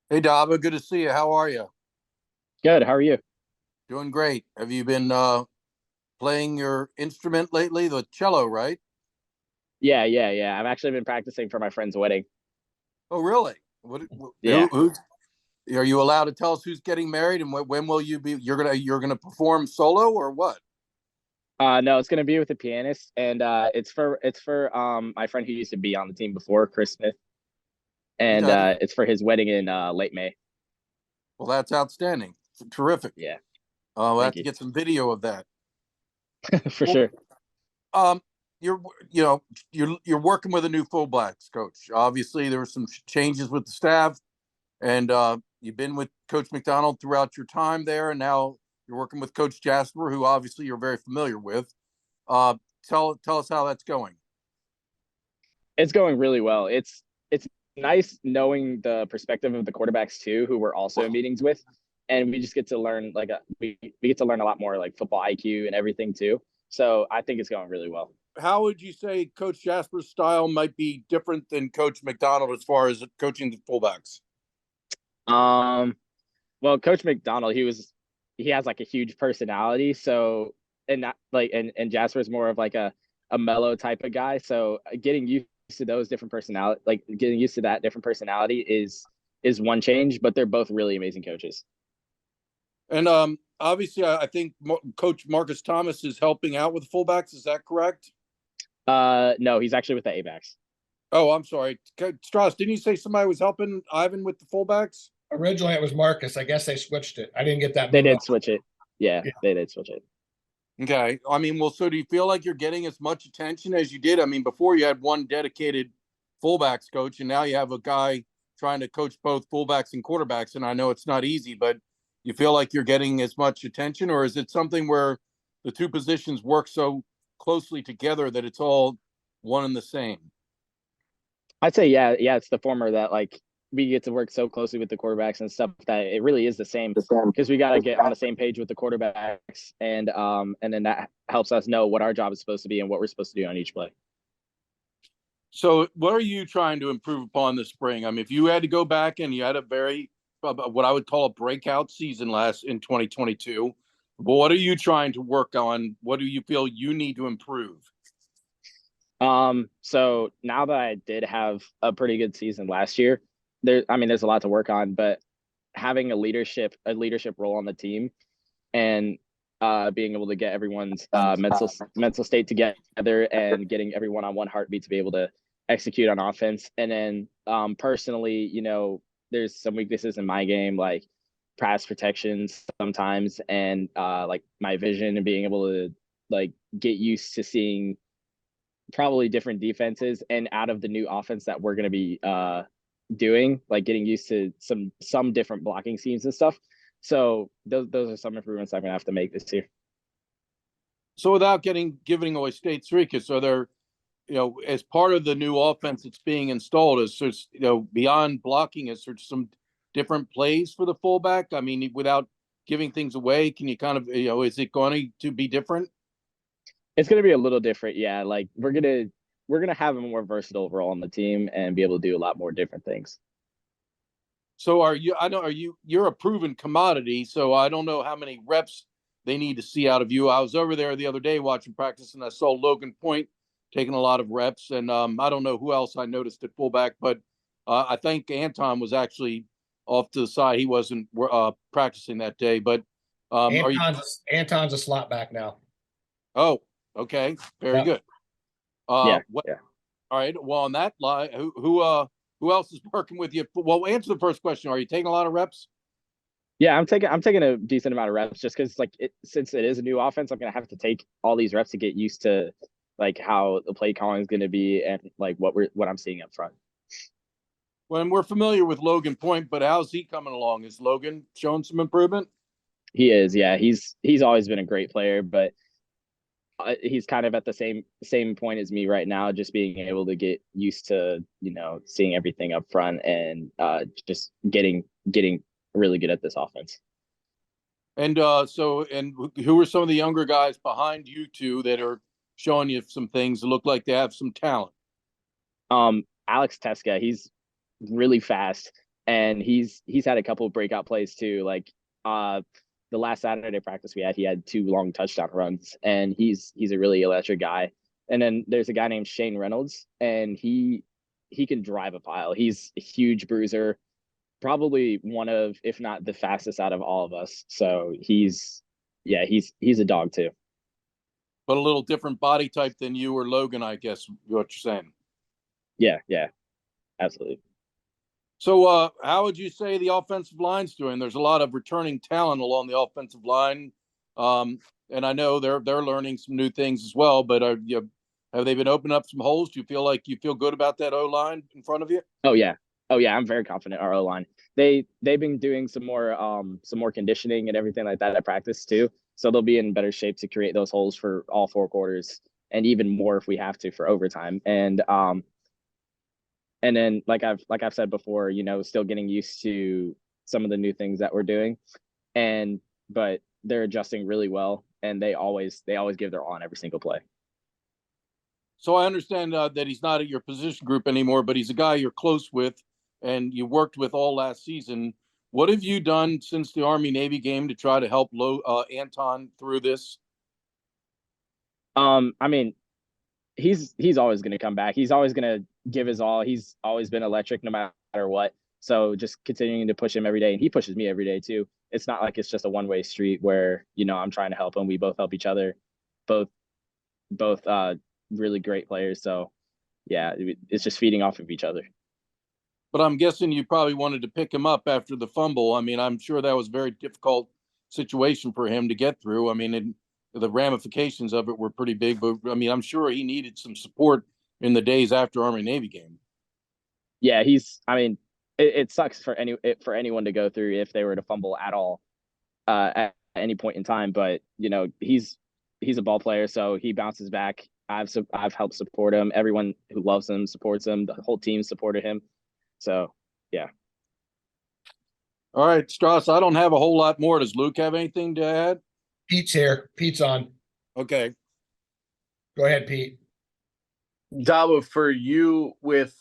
Hey, Daba, good to see you. How are you? Good. How are you? Doing great. Have you been playing your instrument lately? The cello, right? Yeah. I've actually been practicing for my friend's wedding. Oh, really? Yeah. Who are you allowed to tell us who's getting married and when will you be? You're gonna perform solo or what? No, it's gonna be with a pianist, and it's for my friend who used to be on the team before, Chris Smith, and Okay. it's for his wedding in late May. Well, that's outstanding. Terrific. Yeah. We'll have Thank to you. get some video of that. For Well, sure. um, you're you know you're working with a new fullbacks coach. Obviously, there were some changes with the staff. And you've been with Coach McDonald throughout your time there, and now you're working with Coach Jasper, who obviously you're very familiar with. Uh, tell us how that's going. It's going really well. It's nice knowing the perspective of the quarterbacks too, who we're also in meetings with, and we just get to learn we get to learn a lot more like football IQ and everything too. So I think it's going really well. How would you say Coach Jasper's style might be different than Coach McDonald as far as coaching the fullbacks? Um, well, Coach McDonald, he has like a huge personality, so and not like and Jasper's more of like a mellow type of guy. So getting used to those different personality, like getting used to that different personality is one change, but they're both really amazing coaches. And obviously, I think Coach Marcus Thomas is helping out with fullbacks. Is that correct? No, he's actually with the ABACs. Oh, I'm sorry, Strauss. Didn't you say somebody was helping Ivan with the fullbacks? Originally, it was Marcus. I guess they switched it. I didn't get that They memo. did switch it. Yeah, Yeah. they did switch it. Okay. I mean, well, so do you feel like you're getting as much attention as you did? I mean, before you had one dedicated fullbacks coach, and now you have a guy trying to coach both fullbacks and quarterbacks. And I know it's not easy, but you feel like you're getting as much attention, or is it something where the two positions work so closely together that it's all one and the same? I'd say yeah, it's the former that like we get to work so closely with the quarterbacks and stuff that it really is the same because we got to get on the same page with the quarterbacks and then that helps us know what our job is supposed to be and what we're supposed to do on each play. So, what are you trying to improve upon this spring? I mean, if you had to go back and you had a very what I would call a breakout season last in 2022, but what are you trying to work on? What do you feel you need to improve? So now that I did have a pretty good season last year, I mean there's a lot to work on, but having a leadership role on the team and being able to get everyone's mental state together and getting everyone on one heartbeat to be able to execute on offense. And then personally, there's some weaknesses in my game, like pass protections sometimes, and like my vision and being able to like get used to seeing probably different defenses and out of the new offense that we're going to be doing, like getting used to some different blocking schemes and stuff. So those are some improvements I'm gonna have to make this year. So, without giving away state secrets, are there, as part of the new offense that's being installed, is there's, beyond blocking, is there some different plays for the fullback? I mean, without giving things away, can you kind of, is it going to be different? It's gonna be a little different, yeah. Like we're gonna have a more versatile role on the team and be able to do a lot more different things. So are you? I know you're a proven commodity. So I don't know how many reps they need to see out of you. I was over there the other day watching practice, and I saw Logan Point taking a lot of reps, and I don't know who else I noticed at fullback, but I think Anton was actually off to the side. He wasn't practicing that day, but are you? Anton's a slot back now. Oh, okay, very Yep. good. Yeah, What? yeah. All right. Well, on that line, who else is working with you? Well, answer the first question. Are you taking a lot of reps? Yeah, I'm taking a decent amount of reps just because since it is a new offense, I'm gonna have to take all these reps to get used to like how the play calling is gonna be and like what I'm seeing up front. When we're familiar with Logan Point, but how's he coming along? Is Logan showing some improvement? He is, yeah. He's always been a great player, but he's kind of at the same point as me right now, just being able to get used to seeing everything up front and just getting really good at this offense. And and who are some of the younger guys behind you two that are showing you some things that look like they have some talent? Alex Teska, he's really fast and he's had a couple of breakout plays too. Like the last Saturday practice we had, he had 2 long touchdown runs, and he's a really electric guy. And then there's a guy named Shane Reynolds, and he can drive a pile. He's a huge bruiser, probably one of, if not the fastest out of all of us. So he's a dog too. But a little different body type than you or Logan, I guess, what you're saying. Yeah, absolutely. So, how would you say the offensive line's doing? There's a lot of returning talent along the offensive line, and I know they're learning some new things as well. But have they been opening up some holes? Do you feel like you feel good about that O line in front of you? Oh yeah. I'm very confident our O line. They've been doing some more conditioning and everything like that at practice too. So they'll be in better shape to create those holes for all 4 quarters, and even more if we have to for overtime. And then like I've said before, still getting used to some of the new things that we're doing. But they're adjusting really well, and they always give their all on every single play. So I understand that he's not at your position group anymore, but he's a guy you're close with and you worked with all last season. What have you done since the Army-Navy game to try to help Anton through this? I mean, he's always going to come back. He's always going to give his all. He's always been electric no matter what. So just continuing to push him every day, and he pushes me every day too. It's not like it's just a one-way street where, I'm trying to help him. We both help each other. Both really great players. So yeah, it's just feeding off of each other. But I'm guessing you probably wanted to pick him up after the fumble. I mean, I'm sure that was a very difficult situation for him to get through. I mean, the ramifications of it were pretty big, but I mean, I'm sure he needed some support in the days after Army-Navy game. Yeah, it sucks for anyone to go through if they were to fumble at all at any point in time. But he's a ball player, so he bounces back. I've helped support him. Everyone who loves him supports him. The whole team supported him. So yeah. All right, Strauss, I don't have a whole lot more. Does Luke have anything to add? Pete's here. Pete's on. Okay. Go ahead, Pete. Daba, for you with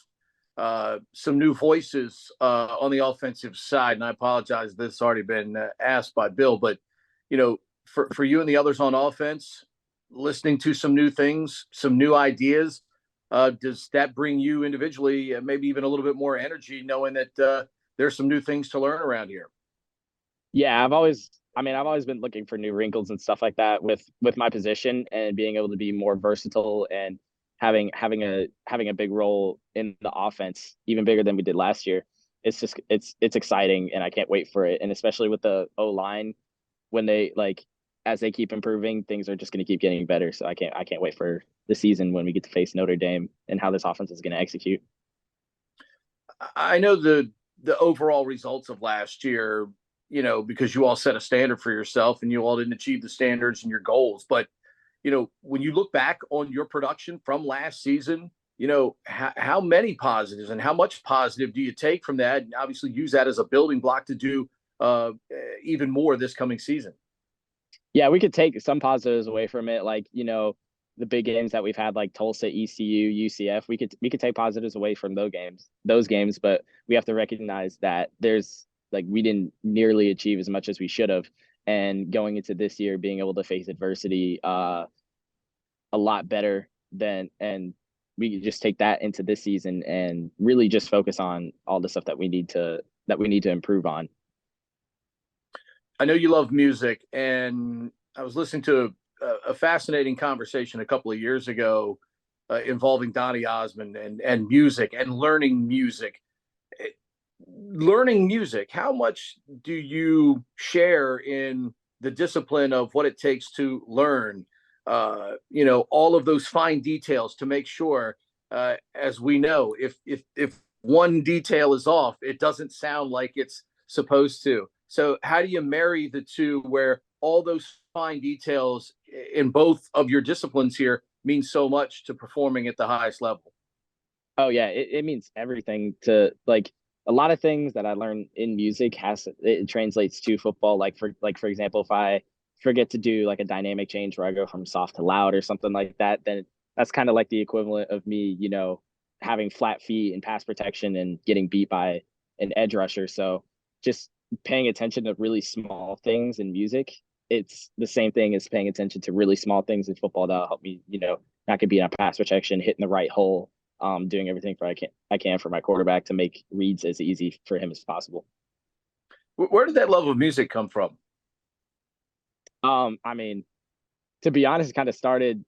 some new voices on the offensive side, and I apologize, this has already been asked by Bill, but for you and the others on offense, listening to some new things, some new ideas, does that bring you individually maybe even a little bit more energy, knowing that there's some new things to learn around here? Yeah, I've always been looking for new wrinkles and stuff like that with my position, and being able to be more versatile and having a big role in the offense, even bigger than we did last year. It's exciting, and I can't wait for it. And especially with the O line, when they as they keep improving, things are just going to keep getting better. So I can't wait for the season when we get to face Notre Dame and how this offense is going to execute. I know the overall results of last year, because you all set a standard for yourself and you all didn't achieve the standards and your goals. But, when you look back on your production from last season, how many positives and how much positive do you take from that? And obviously use that as a building block to do even more this coming season. Yeah, we could take some positives away from it. The big games that we've had, like Tulsa, ECU, UCF, we could take positives away from those games, but we have to recognize that we didn't nearly achieve as much as we should have. And going into this year, being able to face adversity a lot better and we could just take that into this season and really just focus on all the stuff that we need to improve on. I know you love music, and I was listening to a fascinating conversation a couple of years ago involving Donny Osmond and music and learning music. Learning music, how much do you share in the discipline of what it takes to learn, all of those fine details to make sure, as we know, if one detail is off, it doesn't sound like it's supposed to. So how do you marry the two where all those fine details in both of your disciplines here mean so much to performing at the highest level? Oh yeah, it means everything to a lot of things that I learned in music it translates to football. For example, if I forget to do a dynamic change where I go from soft to loud or something like that, then that's kind of like the equivalent of me, having flat feet and pass protection and getting beat by an edge rusher. So just paying attention to really small things in music, it's the same thing as paying attention to really small things in football that'll help me, not could be in a pass protection, hitting the right hole, doing everything I can for my quarterback to make reads as easy for him as possible. Where did that love of music come from? I mean, to be honest, it kind of started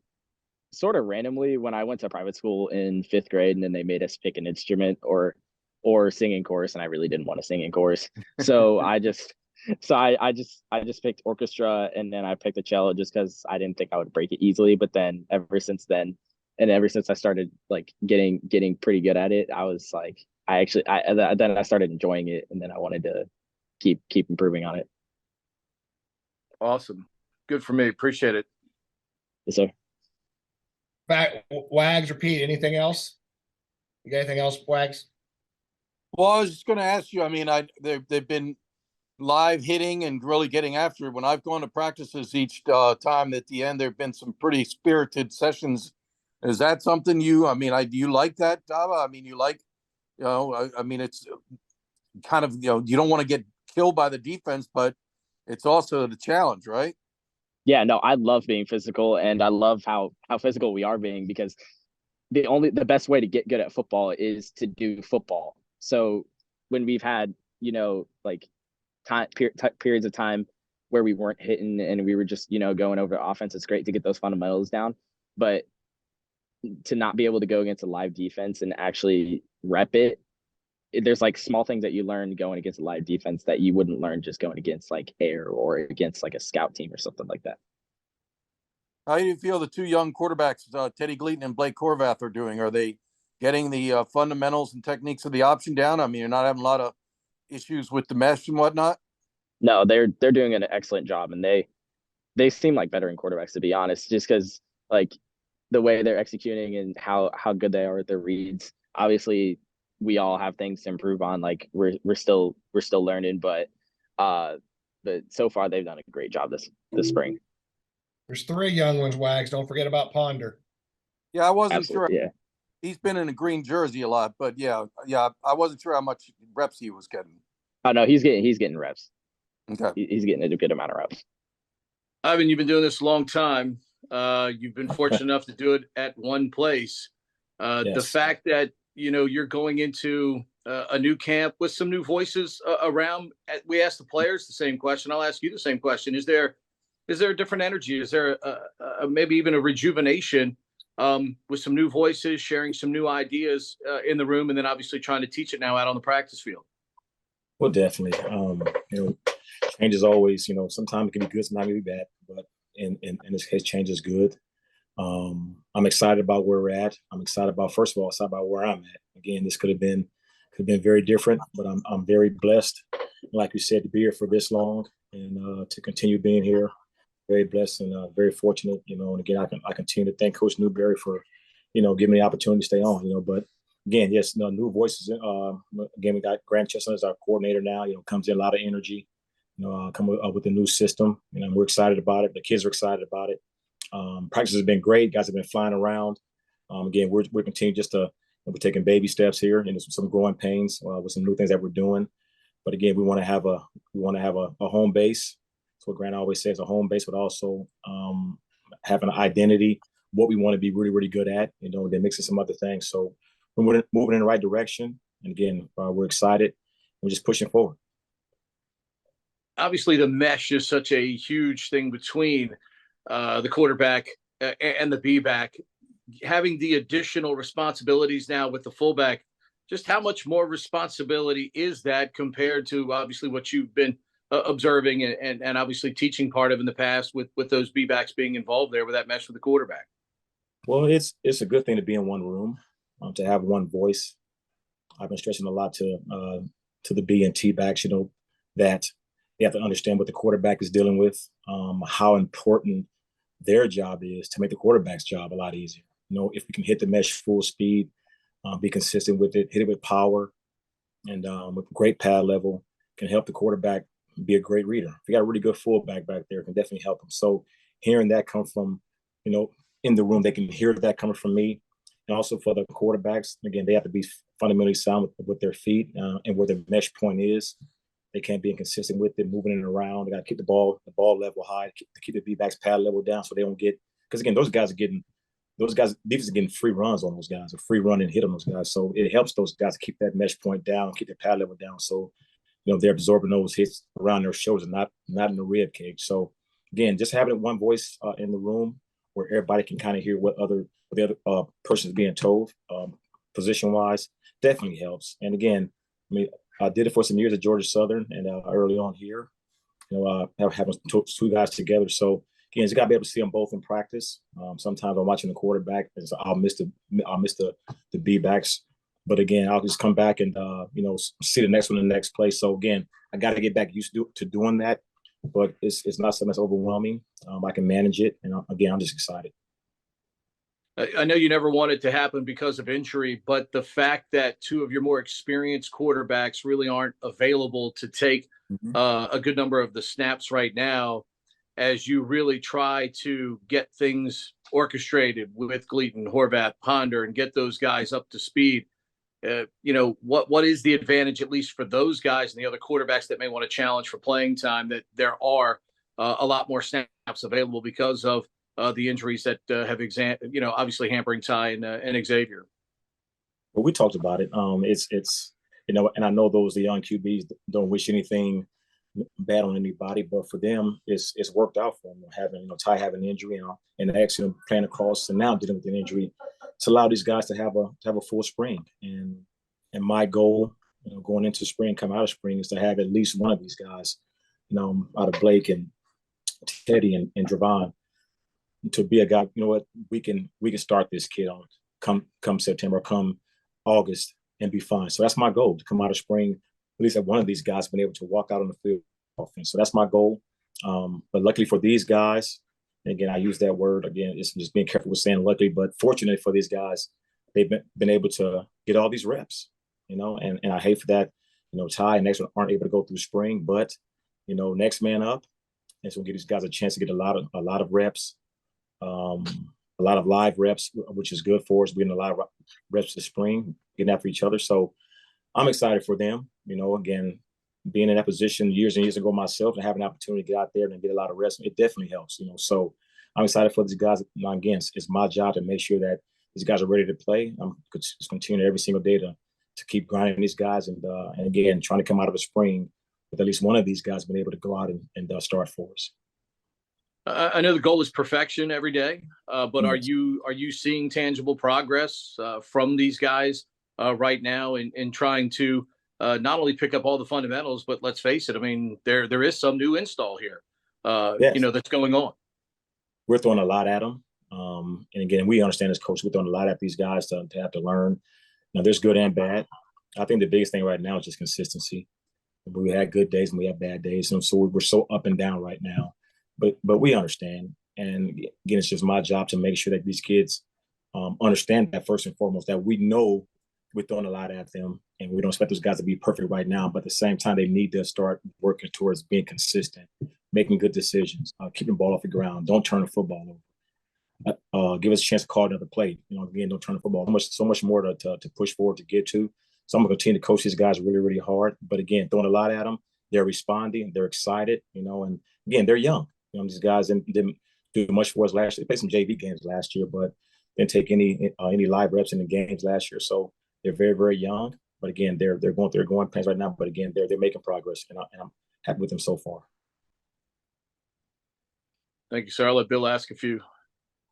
sort of randomly when I went to private school in 5th grade, and then they made us pick an instrument or sing in chorus, and I really didn't want to sing in chorus. So I just picked orchestra, and then I picked the cello just because I didn't think I would break it easily. But then ever since I started like getting pretty good at it, I was like, then I started enjoying it, and then I wanted to keep improving on it. Awesome. Good for me. Appreciate it. Yes, sir. Wags or Pete, anything else? You got anything else, Wags? Well, I was just going to ask you. I mean, they've been live hitting and really getting after it. When I've gone to practices each time, at the end, there've been some pretty spirited sessions. Is that something you? I mean, do you like that, Daba? I mean, you like, I mean, it's kind of, you don't want to get killed by the defense, but it's also the challenge, right? Yeah, no, I love being physical, and I love how physical we are being, because the best way to get good at football is to do football. So when we've had, like periods of time where we weren't hitting and we were just, going over offense, it's great to get those fundamentals down. But to not be able to go against a live defense and actually rep it, there's like small things that you learn going against a live defense that you wouldn't learn just going against like air or against like a scout team or something like that. How do you feel the two young quarterbacks, Teddy Gleaton and Blake Horvath, are doing? Are they getting the fundamentals and techniques of the option down? I mean, you're not having a lot of issues with the mesh and whatnot. No, they're doing an excellent job, and they seem like veteran quarterbacks, to be honest, just because like the way they're executing and how good they are at their reads. Obviously, we all have things to improve on. Like we're still learning, but so far they've done a great job this spring. There's 3 young ones, Wags. Don't forget about Ponder. Yeah, I wasn't Absolutely, sure. yeah. He's been in a green jersey a lot, but yeah, I wasn't sure how much reps he was getting. Oh no, he's getting reps. Okay. He's getting a good amount of reps. Ivan, you've been doing this a long time. You've been fortunate enough to do it at one place. Yes. The fact that you're going into a new camp with some new voices around. We asked the players the same question. I'll ask you the same question. Is there a different energy? Is there maybe even a rejuvenation with some new voices, sharing some new ideas in the room, and then obviously trying to teach it now out on the practice field? Well, definitely. Change is always, sometimes it can be good, sometimes it can be bad, but in this case, change is good. I'm excited about where we're at. First of all, excited about where I'm at. Again, this could have been very different, but I'm very blessed, like you said, to be here for this long and to continue being here. Very blessed and very fortunate, and again, I continue to thank Coach Newberry for, giving me the opportunity to stay on, but again, yes, new voices. Again, we got Grant Chestnut as our coordinator now, comes in a lot of energy, come up with a new system, and we're excited about it. The kids are excited about it. Practice has been great. Guys have been flying around. Again, we're continuing we're taking baby steps here and some growing pains with some new things that we're doing. But again, we want to have a home base. That's what Grant always says, a home base, but also having an identity, what we want to be really, really good at, then mixing some other things. So we're moving in the right direction. And again, we're excited. We're just pushing forward. Obviously, the mesh is such a huge thing between the quarterback and the B-back. Having the additional responsibilities now with the fullback, just how much more responsibility is that compared to obviously what you've been observing and obviously teaching part of in the past with those B-backs being involved there with that mesh with the quarterback? Well, it's a good thing to be in one room, to have one voice. I've been stressing a lot to the B and T backs, that they have to understand what the quarterback is dealing with, how important their job is to make the quarterback's job a lot easier. If we can hit the mesh full speed, be consistent with it, hit it with power, and with great pad level, can help the quarterback be a great reader. If you got a really good fullback back there, it can definitely help them. So hearing that come from, in the room, they can hear that coming from me. And also for the quarterbacks, again, they have to be fundamentally sound with their feet and where the mesh point is. They can't be inconsistent with it, moving it around. They got to keep the ball level high, keep the D-backs pad level down so they don't get, because again, those guys, defense are getting free runs on those guys, a free run and hit on those guys. So it helps those guys keep that mesh point down, keep their pad level down. So, they're absorbing those hits around their shoulders and not in the rib cage. So again, just having one voice in the room where everybody can kind of hear what the other person is being told, position wise, definitely helps. And again, I mean, I did it for some years at Georgia Southern and early on here, having two guys together. So again, you got to be able to see them both in practice. Sometimes I'm watching the quarterback, and so I'll miss the B backs. But again, I'll just come back and see the next one in the next play. So again, I got to get back used to doing that. But it's not something that's overwhelming. I can manage it, and again, I'm just excited. I know you never want it to happen because of injury, but the fact that two of your more experienced quarterbacks really aren't available to take a good number of the snaps right now, as you really try to get things orchestrated with Gleaton, Horvath, Ponder, and get those guys up to speed. What is the advantage, at least for those guys and the other quarterbacks that may want to challenge for playing time, that there are a lot more snaps available because of the injuries that have obviously hampering Ty and Xavier. Well, we talked about it. It's and I know those the young QBs don't wish anything bad on anybody, but for them, it's worked out for them. Having Ty having an injury and actually playing across and now dealing with an injury, to allow these guys to have a full spring. And my goal, going into spring, come out of spring, is to have at least one of these guys, out of Blake and Teddy and Dravon, to be a guy, we can start this kid on come September, come August, and be fine. So that's my goal, to come out of spring, at least have one of these guys been able to walk out on the field offense. So that's my goal. But luckily for these guys, and again, I use that word again, it's just being careful with saying luckily, but fortunately for these guys, they've been able to get all these reps, and I hate for that, Ty and next one aren't able to go through spring, but next man up, and so we'll give these guys a chance to get a lot of reps. A lot of live reps, which is good for us. We're getting a lot of reps this spring, getting after each other. So I'm excited for them. Again, being in that position years and years ago myself, and having an opportunity to get out there and get a lot of reps, it definitely helps. So I'm excited for these guys. Now, again, it's my job to make sure that these guys are ready to play. I'm just continuing every single day to keep grinding these guys, and again, trying to come out of the spring with at least one of these guys being able to go out and start for us. I know the goal is perfection every day, but are you seeing tangible progress from these guys right now in trying to not only pick up all the fundamentals, but let's face it, I mean, there is some new install here, Yes. that's going on. We're throwing a lot at them. And again, we understand as coaches, we're throwing a lot at these guys to have to learn. Now, there's good and bad. I think the biggest thing right now is just consistency. We had good days and we have bad days. And so we're so up and down right now. But we understand. And again, it's just my job to make sure that these kids understand that first and foremost, that we know we're throwing a lot at them and we don't expect those guys to be perfect right now. But at the same time, they need to start working towards being consistent, making good decisions, keeping the ball off the ground. Don't turn the football over. Give us a chance to call another play. Again, don't turn the football. So much more to push forward to get to. So I'm going to continue to coach these guys really, really hard. But again, throwing a lot at them. They're responding. They're excited, and again, they're young. These guys didn't do much for us last year. They played some JV games last year, but didn't take any live reps in the games last year. So they're very, very young. But again, they're going through their growing pains right now. But again, they're making progress, and I'm happy with them so far. Thank you, sir. I'll let Bill ask a few.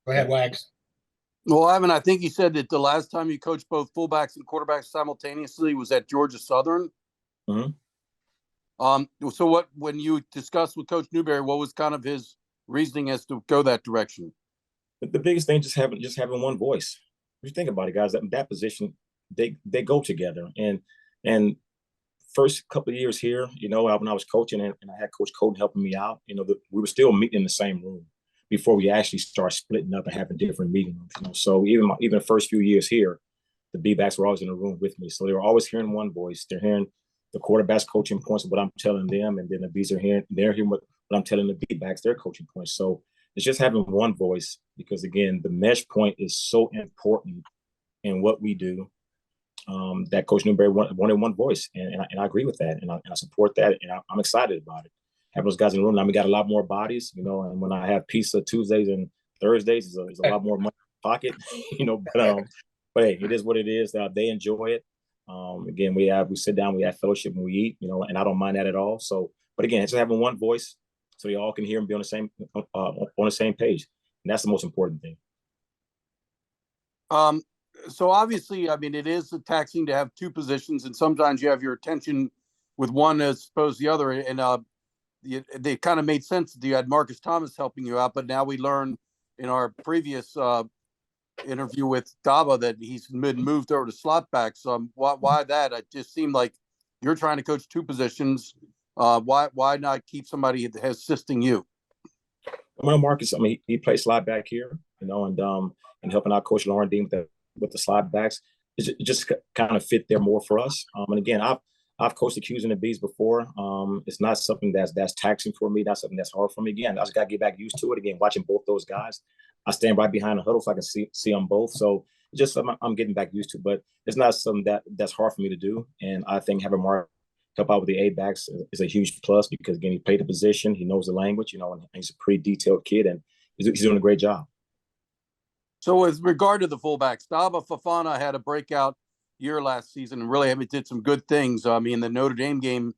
Go ahead, Wags. Well, Ivan, I think you said that the last time you coached both fullbacks and quarterbacks simultaneously was at Georgia Southern. Mm-hmm. So when you discussed with Coach Newberry, what was kind of his reasoning as to go that direction? The biggest thing, just having one voice. If you think about it, guys, that position, they go together. And first couple of years here, when I was coaching and I had Coach Colton helping me out, we were still meeting in the same room before we actually start splitting up and having different meeting rooms. So even the first few years here, the B-backs were always in the room with me. So they were always hearing one voice. They're hearing the quarterback's coaching points of what I'm telling them, and then the B's are hearing what I'm telling the B-backs, their coaching points. So it's just having one voice, because again, the mesh point is so important in what we do. that Coach Newberry wanted one voice, and I agree with that, and I support that, and I'm excited about it. Having those guys in the room now, we got a lot more bodies, and when I have pizza Tuesdays and Thursdays, is a lot more money in my pocket, but hey, it is what it is. They enjoy it. Again, we sit down, we have fellowship, and we eat, and I don't mind that at all. So, but again, it's just having one voice, so they all can hear and be on the same page, and that's the most important thing. So obviously, I mean, it is taxing to have two positions, and sometimes you have your attention with one as opposed to the other. And they kind of made sense that you had Marcus Thomas helping you out, but now we learned in our previous interview with Daba that he's been moved over to slot back. So why that? It just seemed like you're trying to coach two positions. Why not keep somebody assisting you? Well, Marcus, I mean, he plays slot back here, and helping out Coach Lauren Dean with the slot backs. It just kind of fit there more for us. And again, I've coached the Qs and the Bs before. It's not something that's taxing for me. Not something that's hard for me. Again, I just got to get back used to it. Again, watching both those guys, I stand right behind the huddle so I can see them both. So it's just something I'm getting back used to. But it's not something that's hard for me to do. And I think having Mark help out with the A backs is a huge plus because again, he played the position, he knows the language, and he's a pretty detailed kid, and he's doing a great job. So with regard to the fullbacks, Daba Fofana had a breakout year last season and really did some good things. I mean, the Notre Dame game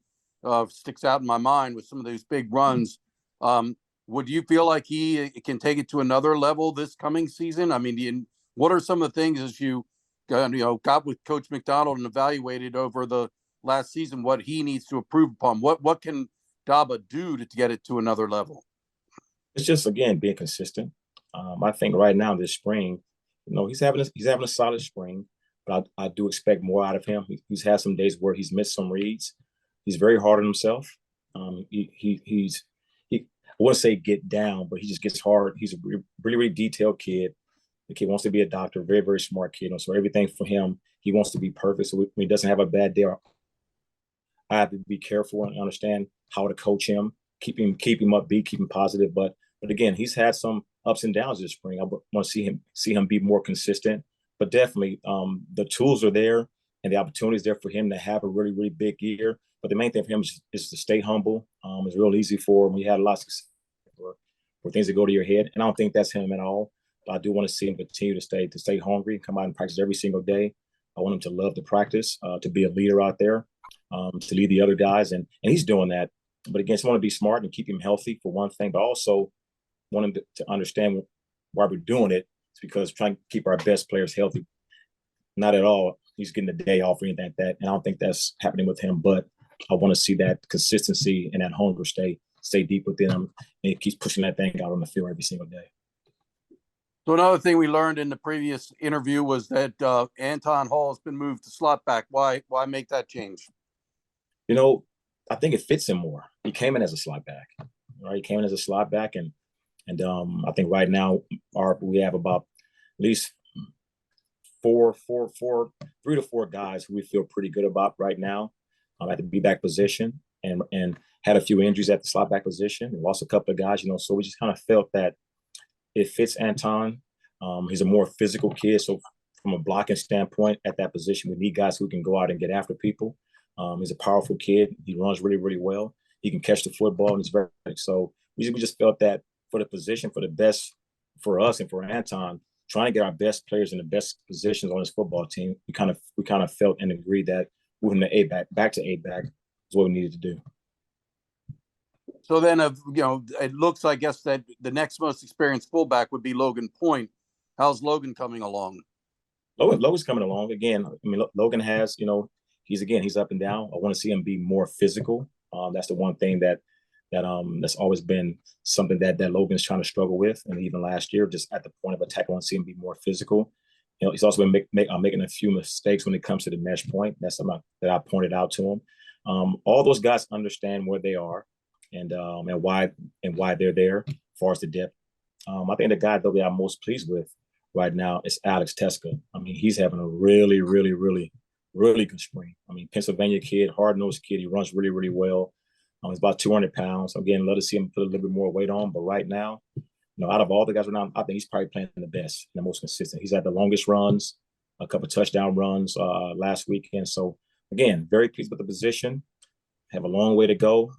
sticks out in my mind with some of those big runs. Would you feel like he can take it to another level this coming season? I mean, what are some of the things as you got with Coach McDonald and evaluated over the last season, what he needs to improve upon? What can Daba do to get it to another level? It's just, again, being consistent. I think right now this spring, he's having a solid spring, but I do expect more out of him. He's had some days where he's missed some reads. He's very hard on himself. I wouldn't say get down, but he just gets hard. He's a really, really detailed kid. The kid wants to be a doctor, very, very smart kid. So everything for him, he wants to be perfect. So when he doesn't have a bad day, I have to be careful and understand how to coach him, keep him upbeat, keep him positive. But again, he's had some ups and downs this spring. I want to see him be more consistent. But definitely, the tools are there and the opportunities there for him to have a really, really big year. But the main thing for him is to stay humble. It's real easy for him. He had a lot of success for things that go to your head, and I don't think that's him at all. But I do want to see him continue to stay hungry, come out and practice every single day. I want him to love the practice, to be a leader out there, to lead the other guys, and he's doing that. But again, I want to be smart and keep him healthy for one thing, but also want him to understand why we're doing it. It's because trying to keep our best players healthy. Not at all. He's getting a day off or anything like that, and I don't think that's happening with him. But I want to see that consistency and that hunger stay deep within him, and he keeps pushing that thing out on the field every single day. So another thing we learned in the previous interview was that Anton Hall has been moved to slot back. Why make that change? I think it fits him more. He came in as a slot back, right? He came in as a slot back, and I think right now we have about at least 3 to 4 guys who we feel pretty good about right now at the B-back position, and had a few injuries at the slot back position and lost a couple of guys, so we just kind of felt that it fits Anton. He's a more physical kid, so from a blocking standpoint at that position, we need guys who can go out and get after people. He's a powerful kid. He runs really, really well. He can catch the football, and he's very so. We just felt that for the position, for the best for us and for Anton, trying to get our best players in the best positions on this football team, we kind of felt and agreed that moving the back to A-back is what we needed to do. So then, it looks, I guess, that the next most experienced fullback would be Logan Point. How's Logan coming along? Logan's coming along again. I mean, Logan has, he's up and down. I want to see him be more physical. That's the one thing that's always been something that Logan's trying to struggle with, and even last year, just at the point of attack, I want to see him be more physical. He's also been making a few mistakes when it comes to the mesh point. That's something that I pointed out to him. All those guys understand where they are and why they're there as far as the depth. I think the guy that I'm most pleased with right now is Alex Teska. I mean, he's having a really, really, really, really good spring. I mean, Pennsylvania kid, hard-nosed kid. He runs really, really well. He's about 200 pounds. Again, love to see him put a little bit more weight on. But right now, out of all the guys right now, I think he's probably playing the best and the most consistent. He's had the longest runs. a couple of touchdown runs last weekend. So again, very pleased with the position. Have a long way to go,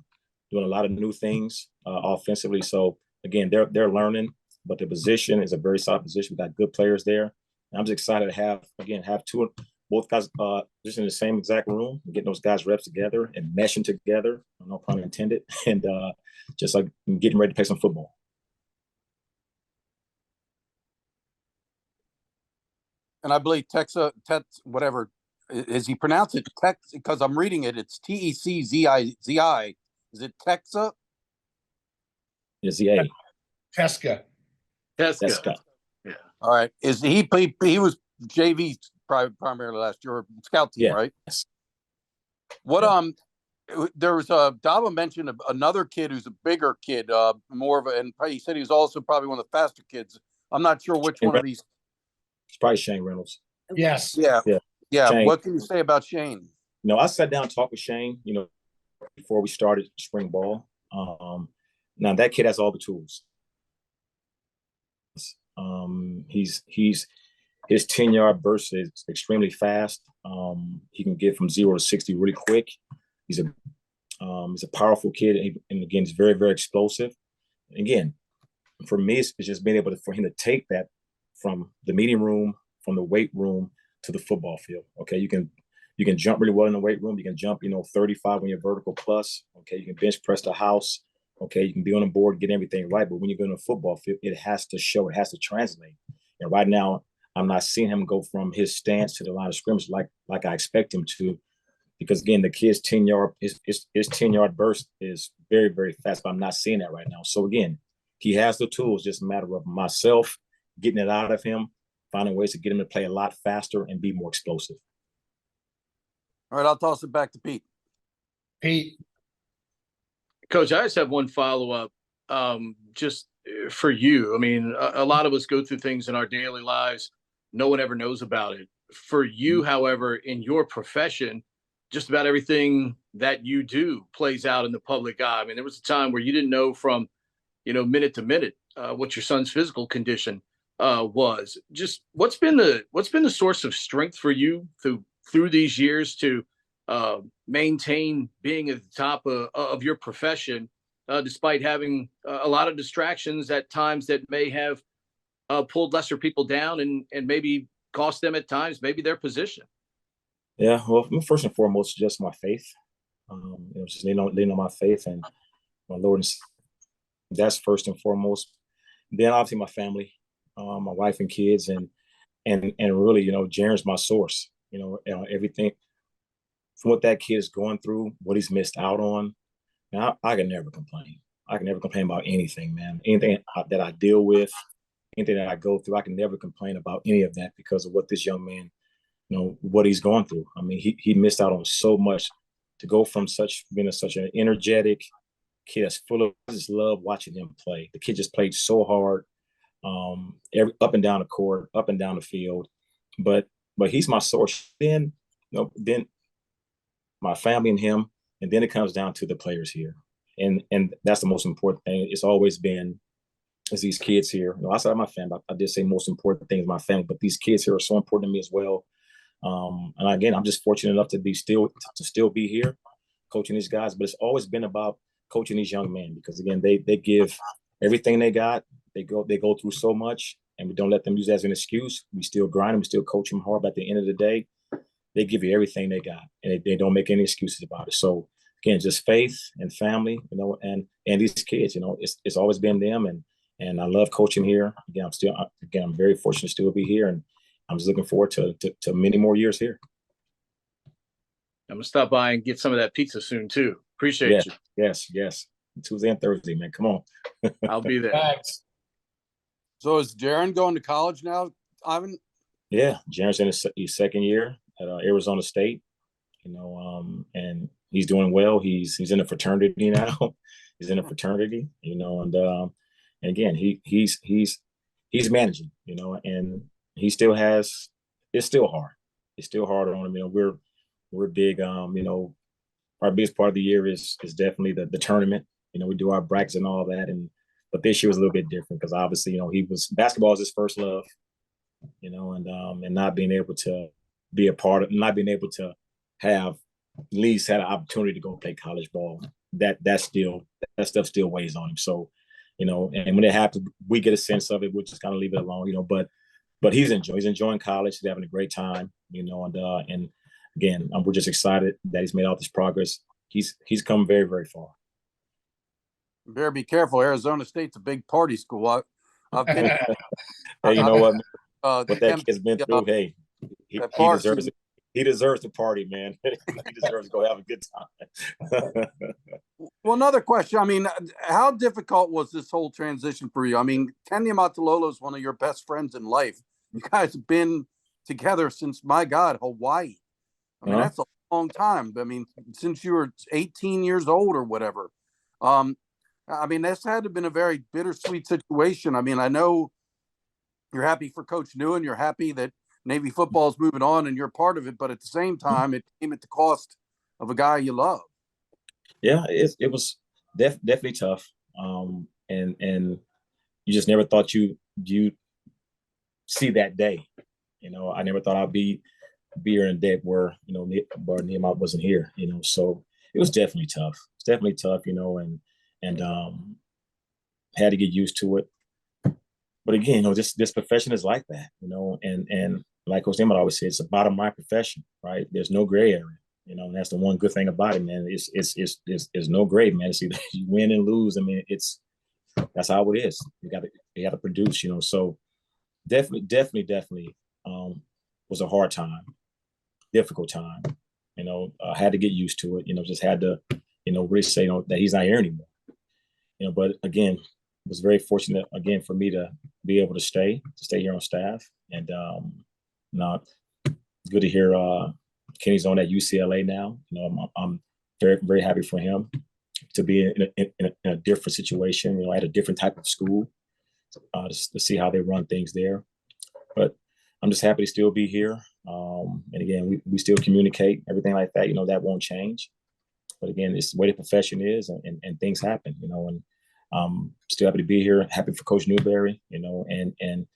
doing a lot of new things offensively. So again, they're learning, but the position is a very solid position. We got good players there. And I'm just excited to have both guys just in the same exact room, getting those guys reps together and meshing together, no pun intended, and just like getting ready to play some football. And I believe whatever, is he pronounced it Tex? Because I'm reading it, it's Teckzi. Is it Texa? Is he a Teska. Tesca. Yeah. All right. Is he was JV primarily last year, or scout team, right? Yes. What there was Daba mentioned another kid who's a bigger kid, more of a, and he said he was also probably one of the faster kids. I'm not sure which one of these. It's probably Shane Reynolds. Yes. Yeah. Shane. What can you say about Shane? I sat down and talked with Shane, before we started spring ball. Now that kid has all the tools. His 10-yard burst is extremely fast. He can get from 0 to 60 really quick. He's a powerful kid, and again, he's very, very explosive. Again, for me, it's just being able for him to take that from the meeting room, from the weight room to the football field. Okay, you can jump really well in the weight room. You can jump, 35 when you're vertical plus. Okay, you can bench press the house. Okay, you can be on the board, get everything right. But when you go to a football field, it has to show, it has to translate. And right now, I'm not seeing him go from his stance to the line of scrimmage like I expect him to, because again, the kid's 10-yard his 10-yard burst is very, very fast. But I'm not seeing that right now. So again, he has the tools. Just a matter of myself getting it out of him, finding ways to get him to play a lot faster and be more explosive. All right, I'll toss it back to Pete. Pete. Coach, I just have one follow-up just for you. I mean, a lot of us go through things in our daily lives. No one ever knows about it. For you, however, in your profession, just about everything that you do plays out in the public eye. I mean, there was a time where you didn't know from, minute to minute what your son's physical condition was. Just what's been the source of strength for you through these years to maintain being at the top of your profession, despite having a lot of distractions at times that may have pulled lesser people down and maybe cost them at times, maybe their position? Yeah, well, first and foremost, just my faith. Just lean on my faith and my Lord. And that's first and foremost. Then obviously my family, my wife and kids, and really, Jaren's my source. Everything from what that kid is going through, what he's missed out on. Now, I can never complain. I can never complain about anything, man. Anything that I deal with, anything that I go through, I can never complain about any of that because of what this young man, what he's going through. I mean, he missed out on so much to go from being such an energetic kid that's full of, I just love watching him play. The kid just played so hard, up and down the court, up and down the field. But he's my source. Then my family and him, and then it comes down to the players here, and that's the most important thing. It's always been is these kids here. Outside of my family, I did say most important thing is my family, but these kids here are so important to me as well. And again, I'm just fortunate enough to still be here, coaching these guys. But it's always been about coaching these young men because again, they give everything they got. They go through so much, and we don't let them use that as an excuse. We still grind them, we still coach them hard. But at the end of the day, they give you everything they got, and they don't make any excuses about it. So again, just faith and family, and these kids, it's always been them, and I love coaching here. Again, I'm very fortunate to still be here, and I'm just looking forward to many more years here. I'm gonna stop by and get some of that pizza soon too. Appreciate you. Yes. Tuesday and Thursday, man. Come on. I'll be there. Thanks. So is Jaren going to college now, Ivan? Yeah, Jaren's in his second year at Arizona State, and he's doing well. He's in a fraternity now. He's in a fraternity, and again, he's managing, and he still has. It's still hard. It's still hard on him. We're big. Our biggest part of the year is definitely the tournament. We do our brackets and all that, but this year was a little bit different because obviously, basketball is his first love. and not being able to be a part of, not being able to have at least had an opportunity to go play college ball. That stuff still weighs on him. So, and when it happens, we get a sense of it. We'll just kind of leave it alone, But he's enjoying college. He's having a great time, and again, we're just excited that he's made all this progress. He's come very, very far. You better be careful. Arizona State's a big party school. I've been. Hey, you know what? What that them- kid's been through, hey, he deserves it. He deserves to party, man. He deserves to go have a good time. Well, another question. I mean, how difficult was this whole transition for you? I mean, Kenya Matalolo is one of your best friends in life. You guys have been together since, my God, Hawaii. I mean, that's a long time. I mean, since you were 18 years old or whatever. I mean, this had to have been a very bittersweet situation. I mean, I know you're happy for Coach Newen. You're happy that Navy football is moving on and you're part of it. But at the same time, it came at the cost of a guy you love. Yeah, it was definitely tough. And you just never thought you see that day. I never thought I'd be here in a day where Nehemiah wasn't here. So it was definitely tough. It's definitely tough. And had to get used to it. But again, this profession is like that. And like Coach Nehemiah always said, it's a bottom line profession, right? There's no gray area. And that's the one good thing about it, man. It's no gray, man. It's either you win and lose. I mean, that's how it is. You got to produce, So definitely was a hard time, difficult time. Had to get used to it. Just had to, really say that he's not here anymore. But again, was very fortunate again for me to be able to stay here on staff, and it's good to hear Kenny's on at UCLA now. I'm very, very happy for him to be in a different situation, at a different type of school, to see how they run things there. But I'm just happy to still be here. And again, we still communicate, everything like that. That won't change. But again, it's the way the profession is, and things happen. And still happy to be here. Happy for Coach Newberry, and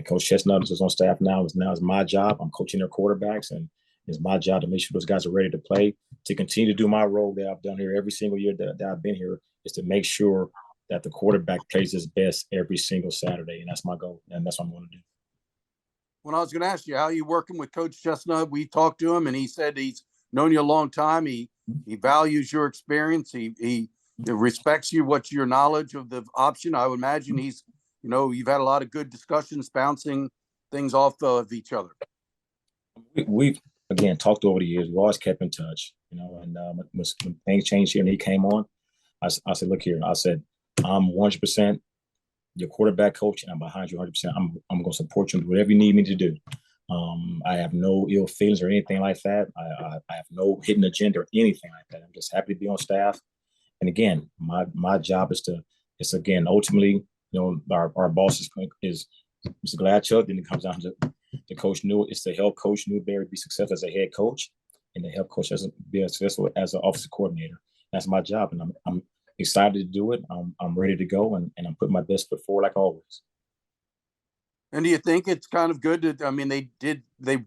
Coach Chestnut is on staff now. Now it's my job. I'm coaching their quarterbacks, and it's my job to make sure those guys are ready to play. To continue to do my role that I've done here every single year that I've been here is to make sure that the quarterback plays his best every single Saturday, and that's my goal, and that's what I'm going to do. When I was going to ask you, how are you working with Coach Chestnut? We talked to him, and he said he's known you a long time. He values your experience. He respects you, what's your knowledge of the option. I would imagine he's, you've had a lot of good discussions, bouncing things off of each other. We've again talked over the years. We always kept in touch, and when things changed here and he came on, I said, look here, I said, I'm 100% your quarterback coach, and I'm behind you 100%. I'm going to support you and do whatever you need me to do. I have no ill feelings or anything like that. I have no hidden agenda or anything like that. I'm just happy to be on staff. And again, my job is again, ultimately, our boss is Mr. Gladchuck. Then it comes down to Coach New. It's to help Coach Newberry be successful as a head coach, and to help Coach be successful as an offensive coordinator. That's my job, and I'm excited to do it. I'm ready to go, and I'm putting my best foot forward like always. And do you think it's kind of good that, I mean, they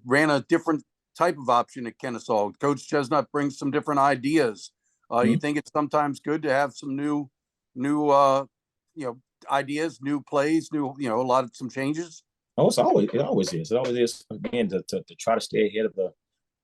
ran a different type of option at Kennesaw. Coach Chestnut brings some different ideas. You think it's sometimes good to have some new ideas, new plays, some changes? Oh, it always is. It always is, again, to try to stay ahead of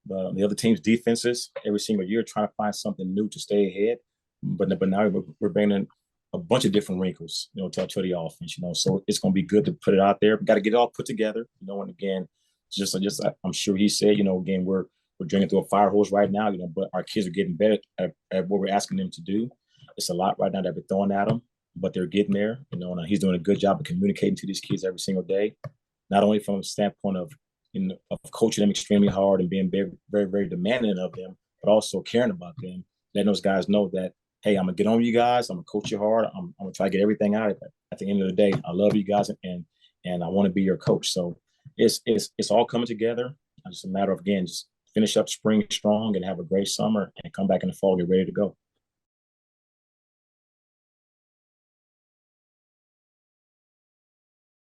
the other team's defenses every single year, trying to find something new to stay ahead. But now we're bringing a bunch of different wrinkles, to the offense, So it's going to be good to put it out there. We got to get it all put together, And again, just I'm sure he said, again, we're drinking through a fire hose right now, But our kids are getting better at what we're asking them to do. It's a lot right now that we're throwing at them, but they're getting there, And he's doing a good job of communicating to these kids every single day, not only from a standpoint of coaching them extremely hard and being very, very, very demanding of them, but also caring about them, letting those guys know that, hey, I'm gonna get on you guys. I'm gonna coach you hard. I'm gonna try to get everything out of it. At the end of the day, I love you guys, and I want to be your coach. So it's all coming together. It's just a matter of, again, just finish up spring strong and have a great summer and come back in the fall, get ready to go.